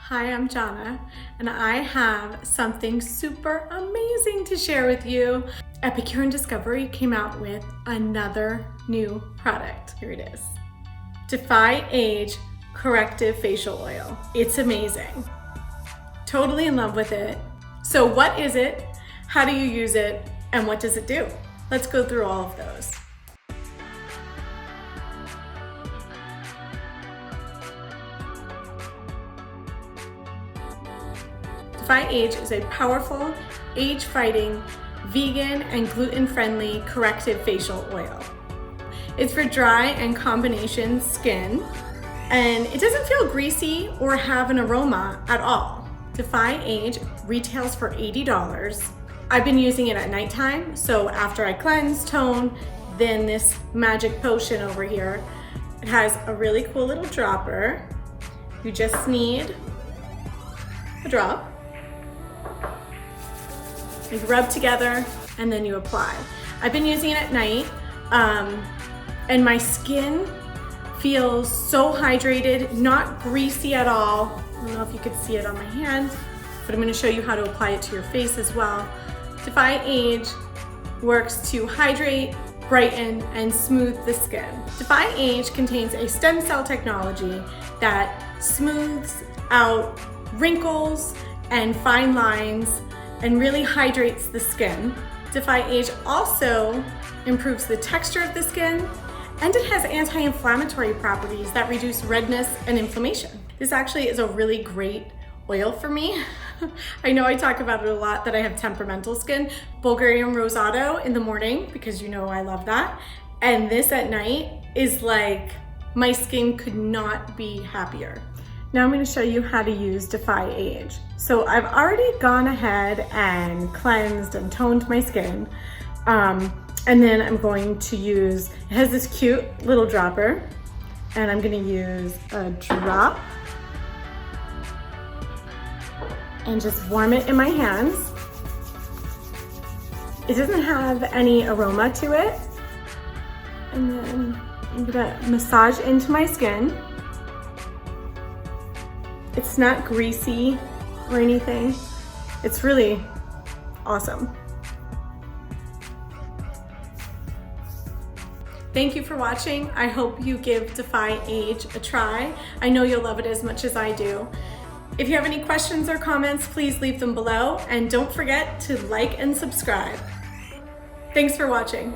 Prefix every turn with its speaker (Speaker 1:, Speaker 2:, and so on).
Speaker 1: Hi, I'm Jana, and I have something super amazing to share with you. Epicuren Discovery came out with another new product. Here it is. Defy Age Corrective Facial Oil. It's amazing. Totally in love with it. So what is it? How do you use it? And what does it do? Let's go through all of those. Defy Age is a powerful, age-fighting, vegan and gluten-friendly corrective facial oil. It's for dry and combination skin, and it doesn't feel greasy or have an aroma at all. Defy Age retails for $80. I've been using it at nighttime, so after I cleanse, tone, then this magic potion over here. It has a really cool little dropper. You just need a drop. You rub together and then you apply. I've been using it at night and my skin feels so hydrated, not greasy at all. I don't know if you could see it on my hand, but I'm gonna show you how to apply it to your face as well. Defy Age works to hydrate, brighten, and smooth the skin. Defy Age contains a stem cell technology that smooths out wrinkles and fine lines and really hydrates the skin. Defy Age also improves the texture of the skin, and it has anti-inflammatory properties that reduce redness and inflammation. This actually is a really great oil for me. I know I talk about it a lot that I have temperamental skin. Bulgarian Rosado in the morning, because you know I love that. And this at night is like, my skin could not be happier. Now I'm going to show you how to use Defy Age. So I've already gone ahead and cleansed and toned my skin. And then I'm going to use, it has this cute little dropper, and I'm going to use a drop and just warm it in my hands. It doesn't have any aroma to it. And then I'm going to massage into my skin. It's not greasy or anything. It's really awesome. Thank you for watching. I hope you give Defy Age a try. I know you'll love it as much as I do. If you have any questions or comments, please leave them below, and don't forget to like and subscribe. Thanks for watching.